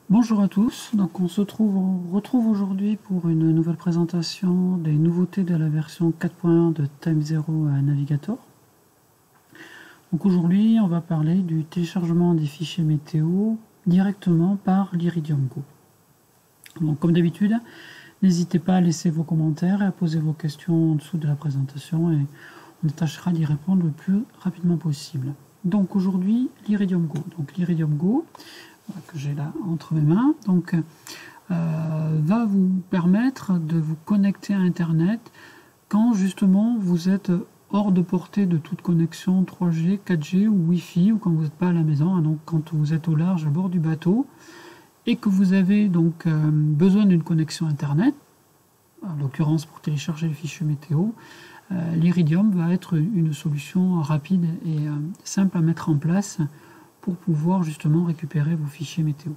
Bonjour à tous, donc on retrouve aujourd'hui pour une nouvelle présentation des nouveautés de la version 4.1 de TimeZero Navigator. Donc aujourd'hui on va parler du téléchargement des fichiers météo directement par l'Iridium Go. Donc comme d'habitude, n'hésitez pas à laisser vos commentaires et à poser vos questions en dessous de la présentation et on tâchera d'y répondre le plus rapidement possible. Donc aujourd'hui l'Iridium Go. Donc l'Iridium Go que j'ai là entre mes mains, donc va vous permettre de vous connecter à Internet quand justement vous êtes hors de portée de toute connexion 3G, 4G ou Wi-Fi, ou quand vous n'êtes pas à la maison, hein, donc quand vous êtes au large à bord du bateau et que vous avez donc besoin d'une connexion Internet, en l'occurrence pour télécharger les fichiers météo, l'Iridium va être une solution rapide et simple à mettre en place pour pouvoir justement récupérer vos fichiers météo.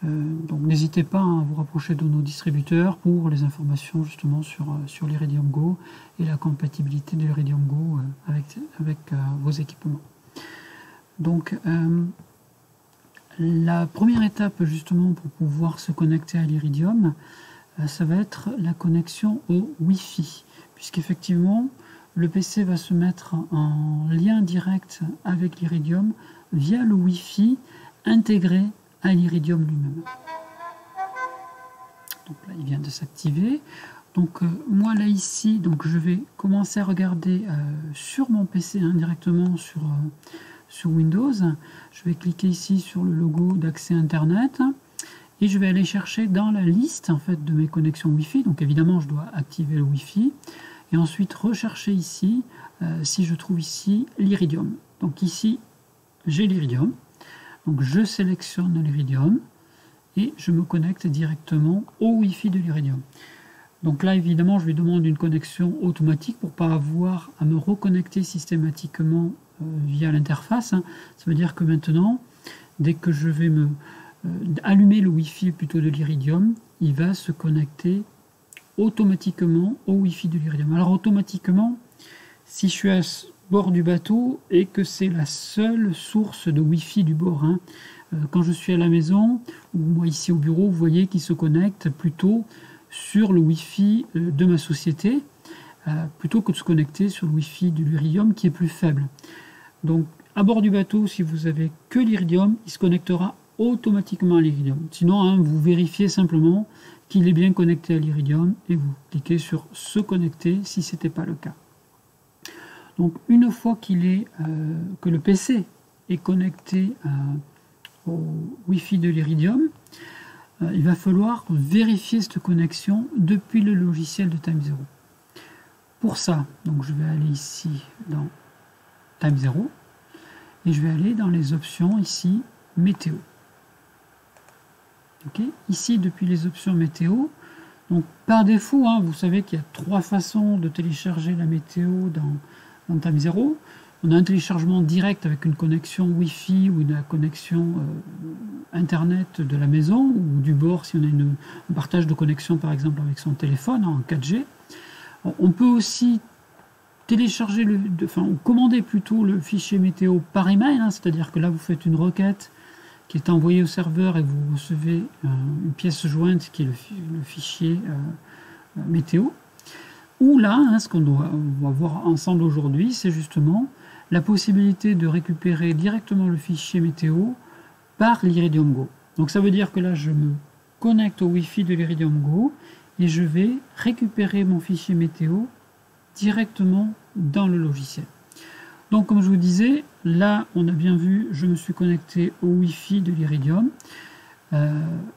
Donc n'hésitez pas à vous rapprocher de nos distributeurs pour les informations justement sur l'Iridium Go et la compatibilité de l'Iridium Go avec vos équipements. Donc la première étape justement pour pouvoir se connecter à l'Iridium, ça va être la connexion au Wi-Fi, puisqu'effectivement le PC va se mettre en lien direct avec l'Iridium via le Wi-Fi intégré à l'Iridium lui-même. Donc là, il vient de s'activer. Donc moi là ici, donc je vais commencer à regarder sur mon PC directement sur Windows. Je vais cliquer ici sur le logo d'accès Internet et je vais aller chercher dans la liste en fait de mes connexions Wi-Fi. Donc évidemment, je dois activer le Wi-Fi et ensuite rechercher ici si je trouve ici l'Iridium. Donc ici, j'ai l'Iridium, donc je sélectionne l'Iridium et je me connecte directement au Wi-Fi de l'Iridium. Donc là, évidemment, je lui demande une connexion automatique pour ne pas avoir à me reconnecter systématiquement via l'interface. Ça veut dire que maintenant, dès que je vais allumer le Wi-Fi plutôt de l'Iridium, il va se connecter automatiquement au Wi-Fi de l'Iridium. Alors automatiquement, si je suis à bord du bateau et que c'est la seule source de Wi-Fi du bord. Quand je suis à la maison ou moi ici au bureau, vous voyez qu'il se connecte plutôt sur le Wi-Fi de ma société plutôt que de se connecter sur le Wi-Fi de l'Iridium qui est plus faible. Donc à bord du bateau, si vous avez que l'Iridium, il se connectera automatiquement à l'Iridium. Sinon, vous vérifiez simplement qu'il est bien connecté à l'Iridium et vous cliquez sur se connecter si ce n'était pas le cas. Donc une fois que le PC est connecté au Wi-Fi de l'Iridium, il va falloir vérifier cette connexion depuis le logiciel de TimeZero. Pour ça, donc je vais aller ici dans TimeZero et je vais aller dans les options ici météo. Okay. Ici depuis les options météo, donc par défaut, vous savez qu'il y a 3 façons de télécharger la météo dans TimeZero. On a un téléchargement direct avec une connexion Wi-Fi ou une connexion Internet de la maison ou du bord si on a un partage de connexion par exemple avec son téléphone en 4G. On peut aussi télécharger, commander plutôt le fichier météo par email, c'est-à-dire que là vous faites une requête qui est envoyée au serveur et vous recevez une pièce jointe qui est le fichier météo. Ou là, ce qu'on va voir ensemble aujourd'hui, c'est justement la possibilité de récupérer directement le fichier météo par l'Iridium Go. Donc ça veut dire que là, je me connecte au Wi-Fi de l'Iridium Go et je vais récupérer mon fichier météo directement dans le logiciel. Donc comme je vous disais, là, on a bien vu, je me suis connecté au Wi-Fi de l'Iridium.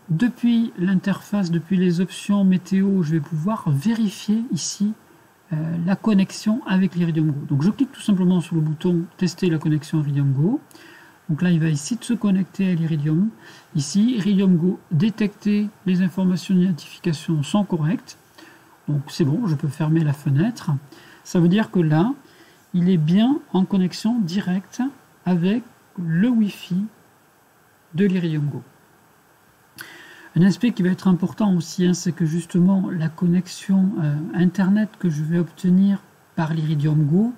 Depuis l'interface, depuis les options météo, je vais pouvoir vérifier ici la connexion avec l'Iridium Go. Donc je clique tout simplement sur le bouton tester la connexion Iridium Go. Donc là il va ici de se connecter à l'Iridium. Ici Iridium Go détecter, les informations d'identification sont correctes. Donc c'est bon, je peux fermer la fenêtre. Ça veut dire que là il est bien en connexion directe avec le Wi-Fi de l'Iridium Go. Un aspect qui va être important aussi, c'est que justement la connexion Internet que je vais obtenir par l'Iridium Go,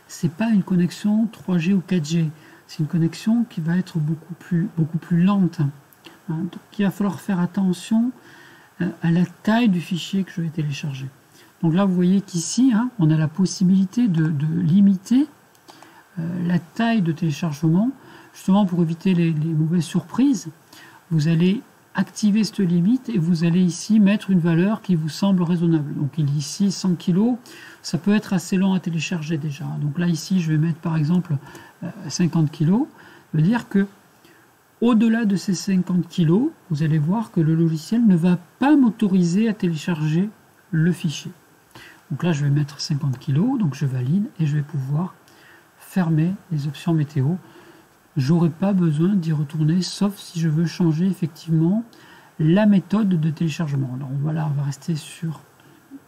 c'est pas une connexion 3G ou 4G, c'est une connexion qui va être beaucoup plus lente. hein. Donc il va falloir faire attention à la taille du fichier que je vais télécharger. Donc là, vous voyez qu'ici, hein, on a la possibilité de limiter la taille de téléchargement, justement pour éviter les mauvaises surprises. Vous allez activer cette limite et vous allez ici mettre une valeur qui vous semble raisonnable. Donc il est ici 100 kg, ça peut être assez long à télécharger déjà. Donc là ici je vais mettre par exemple 50 kg. Ça veut dire que au-delà de ces 50 kg, vous allez voir que le logiciel ne va pas m'autoriser à télécharger le fichier. Donc là je vais mettre 50 kg, donc je valide et je vais pouvoir fermer les options météo. J'aurai pas besoin d'y retourner, sauf si je veux changer effectivement la méthode de téléchargement. Alors voilà, on va rester sur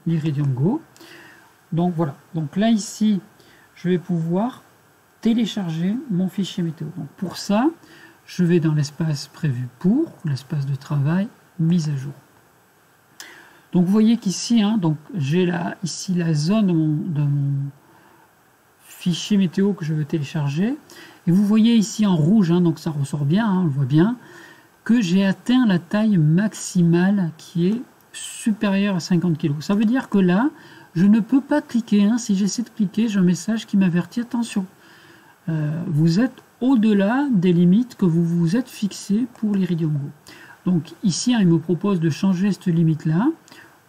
l'Iridium Go. Donc voilà, donc là ici, je vais pouvoir télécharger mon fichier météo. Donc pour ça, je vais dans l'espace prévu pour, l'espace de travail, mise à jour. Donc vous voyez qu'ici, hein, j'ai ici la zone de mon fichier météo que je veux télécharger. Et vous voyez ici en rouge, hein, donc ça ressort bien, hein, on le voit bien, que j'ai atteint la taille maximale qui est supérieure à 50 kg. Ça veut dire que là, je ne peux pas cliquer. Hein. Si j'essaie de cliquer, j'ai un message qui m'avertit, attention, vous êtes au-delà des limites que vous vous êtes fixées pour l'Iridium Go. Donc ici, hein, il me propose de changer cette limite-là,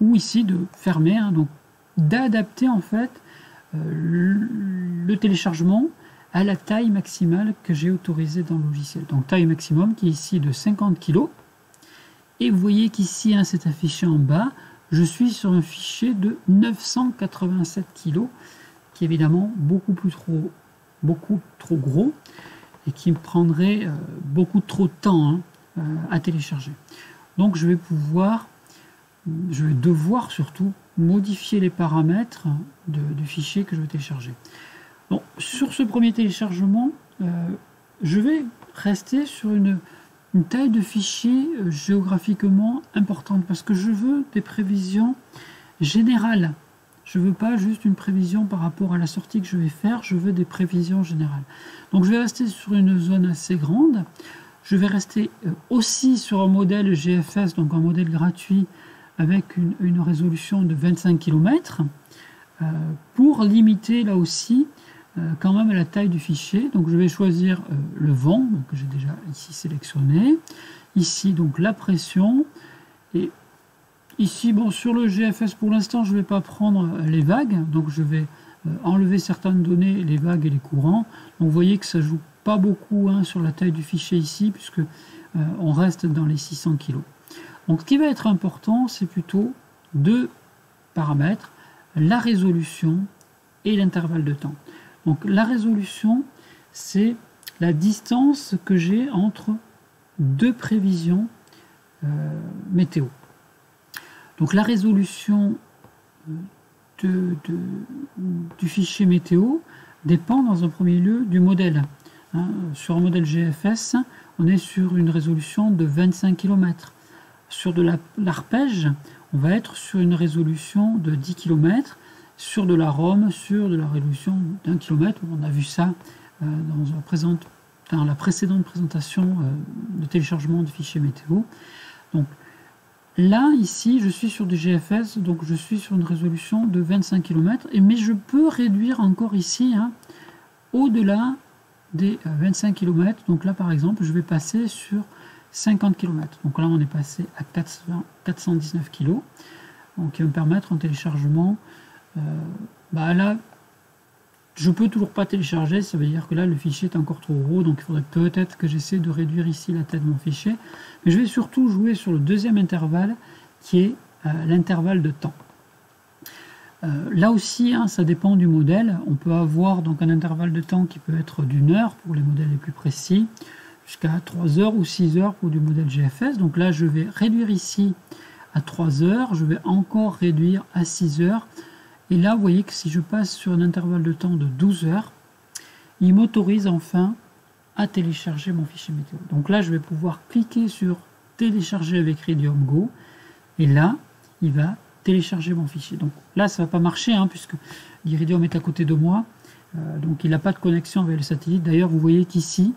ou ici de fermer, hein, donc d'adapter en fait le téléchargement à la taille maximale que j'ai autorisée dans le logiciel. Donc taille maximum qui est ici de 50 kg. Et vous voyez qu'ici, hein, c'est affiché en bas, je suis sur un fichier de 987 kg, qui est évidemment beaucoup trop gros et qui me prendrait beaucoup trop de temps, hein, à télécharger. Donc je vais devoir surtout modifier les paramètres du fichier que je veux télécharger. Bon, sur ce premier téléchargement, je vais rester sur une taille de fichier géographiquement importante parce que je veux des prévisions générales. Je ne veux pas juste une prévision par rapport à la sortie que je vais faire, je veux des prévisions générales. Donc je vais rester sur une zone assez grande. Je vais rester aussi sur un modèle GFS, donc un modèle gratuit avec une résolution de 25 km pour limiter là aussi quand même la taille du fichier. Donc je vais choisir le vent, donc, que j'ai déjà ici sélectionné, ici donc la pression, et ici bon, sur le GFS pour l'instant je ne vais pas prendre les vagues, donc je vais enlever certaines données, les vagues et les courants. Donc vous voyez que ça joue pas beaucoup, hein, sur la taille du fichier ici, puisque on reste dans les 600 kg. Donc ce qui va être important, c'est plutôt deux paramètres, la résolution et l'intervalle de temps. Donc la résolution, c'est la distance que j'ai entre deux prévisions météo. Donc la résolution du fichier météo dépend dans un premier lieu du modèle. Hein, sur un modèle GFS, on est sur une résolution de 25 km. Sur de l'arpège, on va être sur une résolution de 10 km. Sur de la ROM, sur de la résolution d'1 km. On a vu ça dans la précédente présentation de téléchargement de fichiers météo. Donc là, ici, je suis sur du GFS, donc je suis sur une résolution de 25 km, mais je peux réduire encore ici, hein, au-delà des 25 km. Donc là, par exemple, je vais passer sur 50 km. Donc là, on est passé à 419 kg, donc qui va me permettre un téléchargement. Là, je peux toujours pas télécharger, ça veut dire que là, le fichier est encore trop gros, donc il faudrait peut-être que j'essaie de réduire ici la taille de mon fichier. Mais je vais surtout jouer sur le deuxième intervalle, qui est l'intervalle de temps. Là aussi, hein, ça dépend du modèle. On peut avoir donc un intervalle de temps qui peut être d'1 heure pour les modèles les plus précis, jusqu'à 3 heures ou 6 heures pour du modèle GFS. Donc là, je vais réduire ici à 3 heures, je vais encore réduire à 6 heures. Et là, vous voyez que si je passe sur un intervalle de temps de 12 heures, il m'autorise enfin à télécharger mon fichier météo. Donc là, je vais pouvoir cliquer sur télécharger avec Iridium Go. Et là, il va télécharger mon fichier. Donc là, ça ne va pas marcher, hein, puisque l'Iridium est à côté de moi. Donc il n'a pas de connexion avec le satellite. D'ailleurs, vous voyez qu'ici,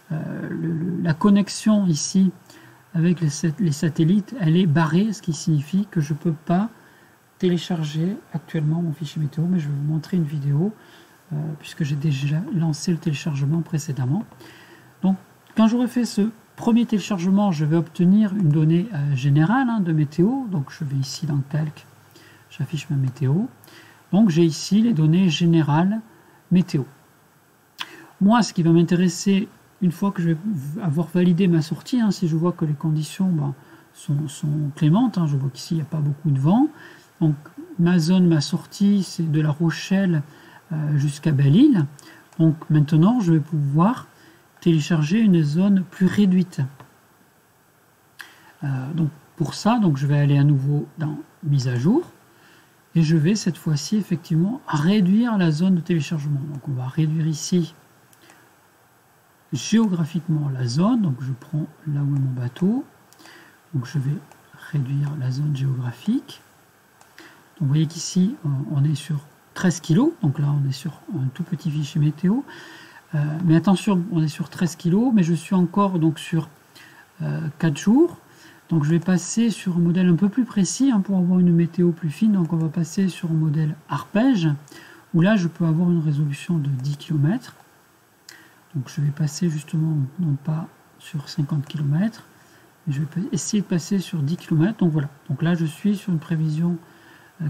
la connexion ici avec les satellites, elle est barrée, ce qui signifie que je ne peux pas télécharger actuellement mon fichier météo, mais je vais vous montrer une vidéo puisque j'ai déjà lancé le téléchargement précédemment. Donc, quand j'aurai fait ce premier téléchargement, je vais obtenir une donnée générale de météo. Donc, je vais ici dans Calque, j'affiche ma météo. Donc, j'ai ici les données générales météo. Moi, ce qui va m'intéresser, une fois que je vais avoir validé ma sortie, si je vois que les conditions sont clémentes, je vois qu'ici il n'y a pas beaucoup de vent. Donc, ma zone, ma sortie, c'est de La Rochelle jusqu'à Belle-Île. Donc, maintenant, je vais pouvoir télécharger une zone plus réduite. Donc, pour ça, je vais aller à nouveau dans mise à jour et je vais cette fois-ci effectivement réduire la zone de téléchargement. Donc, on va réduire ici géographiquement la zone. Donc, je prends là où est mon bateau. Donc, je vais réduire la zone géographique. Donc, vous voyez qu'ici, on est sur 13 kg. Donc là, on est sur un tout petit fichier météo. Mais attention, on est sur 13 kg, mais je suis encore donc sur 4 jours. Donc je vais passer sur un modèle un peu plus précis pour avoir une météo plus fine. Donc on va passer sur un modèle arpège, où là je peux avoir une résolution de 10 km. Donc je vais passer justement, non pas sur 50 km, mais je vais essayer de passer sur 10 km. Donc voilà, donc là je suis sur une prévision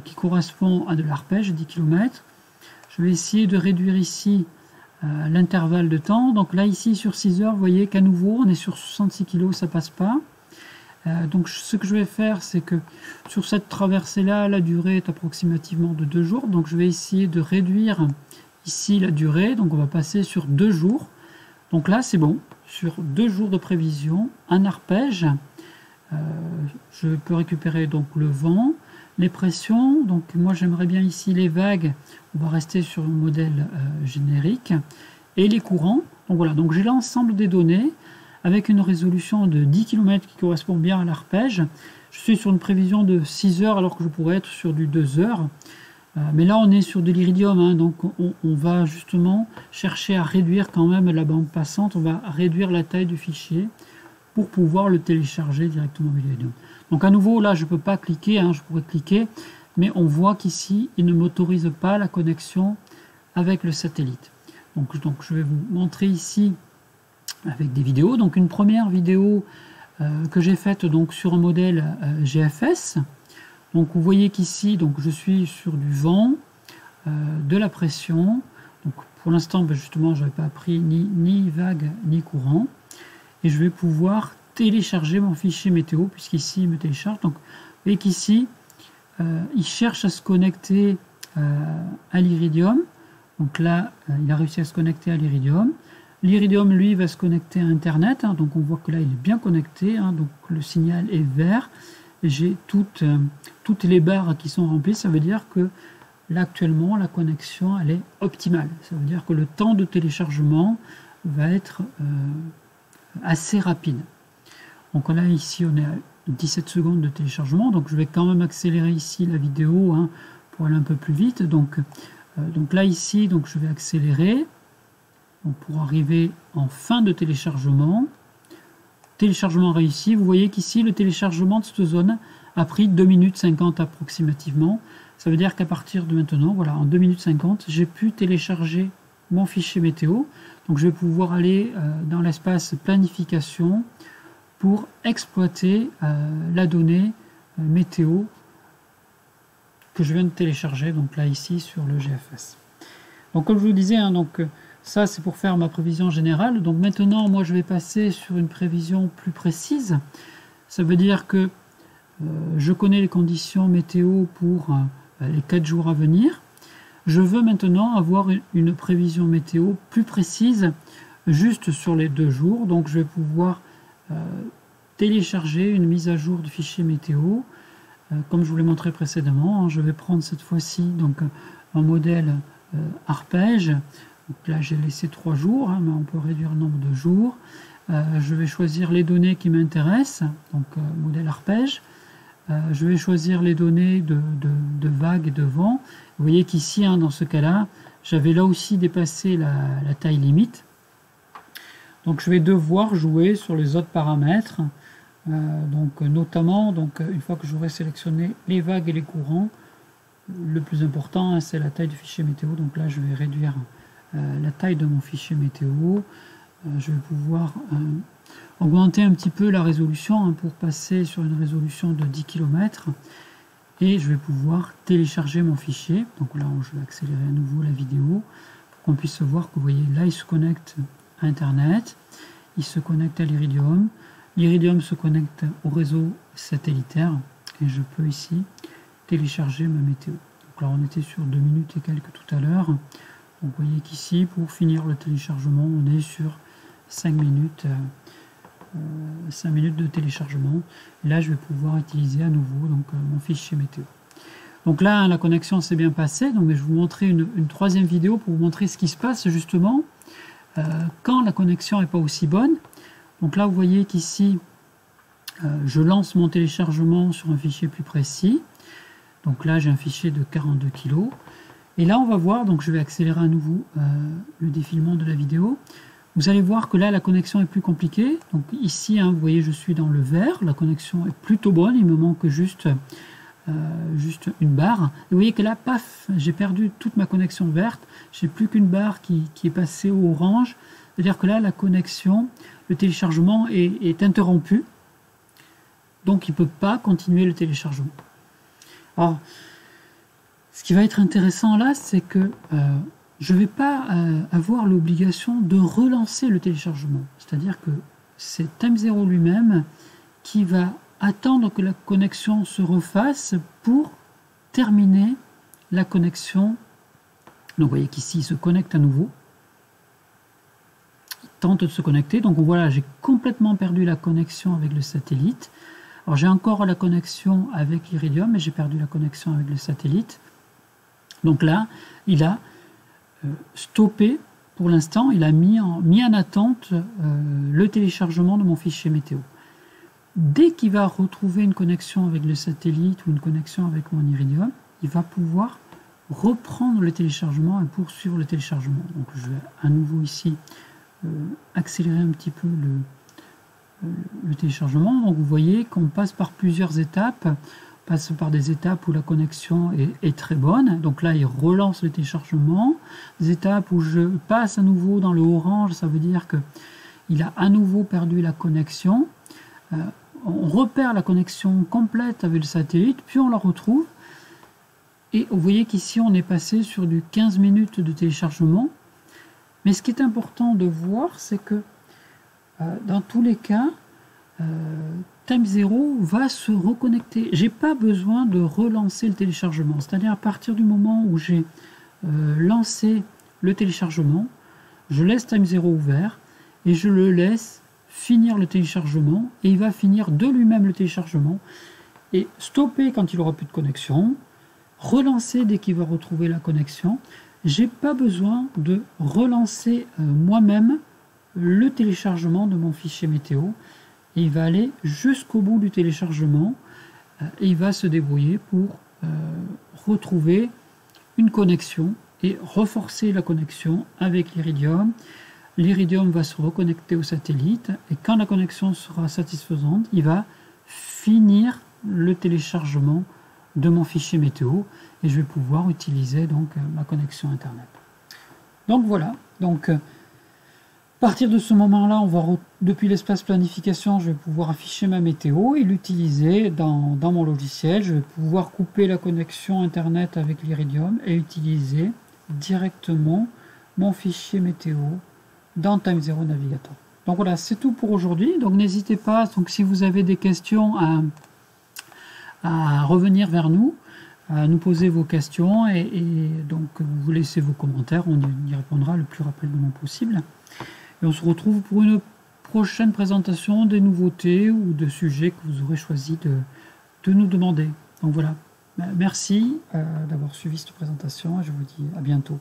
qui correspond à de l'arpège, 10 km. Je vais essayer de réduire ici l'intervalle de temps. Donc là, ici, sur 6 heures, vous voyez qu'à nouveau, on est sur 66 kg, ça passe pas. Donc ce que je vais faire, c'est que sur cette traversée-là, la durée est approximativement de 2 jours. Donc je vais essayer de réduire ici la durée. Donc on va passer sur 2 jours. Donc là, c'est bon. Sur 2 jours de prévision, un arpège. Je peux récupérer donc le vent, les pressions. Donc moi, j'aimerais bien ici les vagues. On va rester sur un modèle générique. Et les courants. Donc voilà, donc j'ai l'ensemble des données avec une résolution de 10 km qui correspond bien à l'arpège. Je suis sur une prévision de 6 heures alors que je pourrais être sur du 2 heures. Mais là, on est sur de l'iridium, donc on va justement chercher à réduire quand même la bande passante. On va réduire la taille du fichier pour pouvoir le télécharger directement avec l'iridium. Donc à nouveau, là, je ne peux pas cliquer, je pourrais cliquer, mais on voit qu'ici, il ne m'autorise pas la connexion avec le satellite. Donc je vais vous montrer ici avec des vidéos. Donc une première vidéo que j'ai faite sur un modèle GFS. Donc vous voyez qu'ici, je suis sur du vent, de la pression. Donc pour l'instant, justement, je n'avais pas pris ni vague ni courant. Et je vais pouvoir télécharger mon fichier météo, puisqu'ici il me télécharge. Donc vous voyez qu'ici, il cherche à se connecter à l'iridium. Donc là, il a réussi à se connecter à l'iridium. L'iridium, lui, va se connecter à Internet. Donc on voit que là, il est bien connecté. Donc le signal est vert. J'ai toutes les barres qui sont remplies. Ça veut dire que là, actuellement, la connexion, elle est optimale. Ça veut dire que le temps de téléchargement va être assez rapide. Donc là, ici, on est à 17 secondes de téléchargement. Donc je vais quand même accélérer ici la vidéo pour aller un peu plus vite. Donc là, ici, je vais accélérer pour arriver en fin de téléchargement. Téléchargement réussi. Vous voyez qu'ici, le téléchargement de cette zone a pris 2 minutes 50 approximativement. Ça veut dire qu'à partir de maintenant, voilà, en 2 minutes 50, j'ai pu télécharger mon fichier météo. Donc je vais pouvoir aller dans l'espace planification pour exploiter la donnée météo que je viens de télécharger, donc là ici sur le GFS. Donc comme je vous disais, ça c'est pour faire ma prévision générale. Donc maintenant moi je vais passer sur une prévision plus précise. Ça veut dire que je connais les conditions météo pour les 4 jours à venir. Je veux maintenant avoir une prévision météo plus précise juste sur les 2 jours. Donc je vais pouvoir télécharger une mise à jour du fichier météo. Comme je vous l'ai montré précédemment, je vais prendre cette fois-ci un modèle arpège. Donc là j'ai laissé 3 jours, mais on peut réduire le nombre de jours. Je vais choisir les données qui m'intéressent, donc modèle arpège. Je vais choisir les données de vagues et de vent. Vous voyez qu'ici, dans ce cas-là, j'avais là aussi dépassé la taille limite. Donc je vais devoir jouer sur les autres paramètres Donc notamment, une fois que j'aurai sélectionné les vagues et les courants, le plus important, c'est la taille du fichier météo. Donc là, je vais réduire la taille de mon fichier météo. Je vais pouvoir augmenter un petit peu la résolution pour passer sur une résolution de 10 km. Et je vais pouvoir télécharger mon fichier. Donc là, je vais accélérer à nouveau la vidéo pour qu'on puisse voir que vous voyez, là, il se connecte à Internet, il se connecte à l'Iridium. L'Iridium se connecte au réseau satellitaire et je peux ici télécharger ma météo. Donc là, on était sur 2 minutes et quelques tout à l'heure. Vous voyez qu'ici, pour finir le téléchargement, on est sur 5 minutes de téléchargement. Et là, je vais pouvoir utiliser à nouveau mon fichier météo. Donc là, la connexion s'est bien passée. Donc, je vais vous montrer une troisième vidéo pour vous montrer ce qui se passe justement quand la connexion n'est pas aussi bonne. Donc là, vous voyez qu'ici, je lance mon téléchargement sur un fichier plus précis. Donc là, j'ai un fichier de 42 kg. Et là, on va voir, donc je vais accélérer à nouveau le défilement de la vidéo. Vous allez voir que là, la connexion est plus compliquée. Donc ici, vous voyez, je suis dans le vert. La connexion est plutôt bonne. Il me manque juste une barre. Et vous voyez que là, paf, j'ai perdu toute ma connexion verte. J'ai plus qu'une barre qui est passée au orange. C'est-à-dire que là, la connexion, le téléchargement est interrompu. Donc, il ne peut pas continuer le téléchargement. Alors, ce qui va être intéressant là, c'est que je ne vais pas avoir l'obligation de relancer le téléchargement. C'est-à-dire que c'est Time0 lui-même qui va attendre que la connexion se refasse pour terminer la connexion. Donc, vous voyez qu'ici, il se connecte à nouveau. Il tente de se connecter. Donc, voilà, j'ai complètement perdu la connexion avec le satellite. Alors, j'ai encore la connexion avec l'Iridium, mais j'ai perdu la connexion avec le satellite. Donc là, il a stoppé, pour l'instant, il a mis en attente le téléchargement de mon fichier météo. Dès qu'il va retrouver une connexion avec le satellite ou une connexion avec mon Iridium, il va pouvoir reprendre le téléchargement et poursuivre le téléchargement. Donc je vais à nouveau ici accélérer un petit peu le téléchargement. Donc vous voyez qu'on passe par plusieurs étapes. On passe par des étapes où la connexion est très bonne. Donc là, il relance le téléchargement. Des étapes où je passe à nouveau dans le orange, ça veut dire qu'il a à nouveau perdu la connexion. On repère la connexion complète avec le satellite, puis on la retrouve. Et vous voyez qu'ici, on est passé sur du 15 minutes de téléchargement. Mais ce qui est important de voir, c'est que dans tous les cas, Time0 va se reconnecter. Je n'ai pas besoin de relancer le téléchargement. C'est-à-dire à partir du moment où j'ai lancé le téléchargement, je laisse Time0 ouvert et je le laisse finir le téléchargement. Et il va finir de lui-même le téléchargement et stopper quand il n'aura plus de connexion, relancer dès qu'il va retrouver la connexion. Je n'ai pas besoin de relancer moi-même le téléchargement de mon fichier météo. Et il va aller jusqu'au bout du téléchargement et il va se débrouiller pour retrouver une connexion et renforcer la connexion avec l'Iridium. L'Iridium va se reconnecter au satellite et quand la connexion sera satisfaisante, il va finir le téléchargement de mon fichier météo et je vais pouvoir utiliser donc ma connexion Internet. Donc voilà. Donc, à partir de ce moment-là, depuis l'espace planification, je vais pouvoir afficher ma météo et l'utiliser dans mon logiciel. Je vais pouvoir couper la connexion Internet avec l'Iridium et utiliser directement mon fichier météo dans Time0 Navigator. Donc voilà, c'est tout pour aujourd'hui. Donc n'hésitez pas, donc, si vous avez des questions, à revenir vers nous, à nous poser vos questions et donc vous laissez vos commentaires, on y répondra le plus rapidement possible. Et on se retrouve pour une prochaine présentation des nouveautés ou de sujets que vous aurez choisi de nous demander. Donc voilà, merci d'avoir suivi cette présentation et je vous dis à bientôt.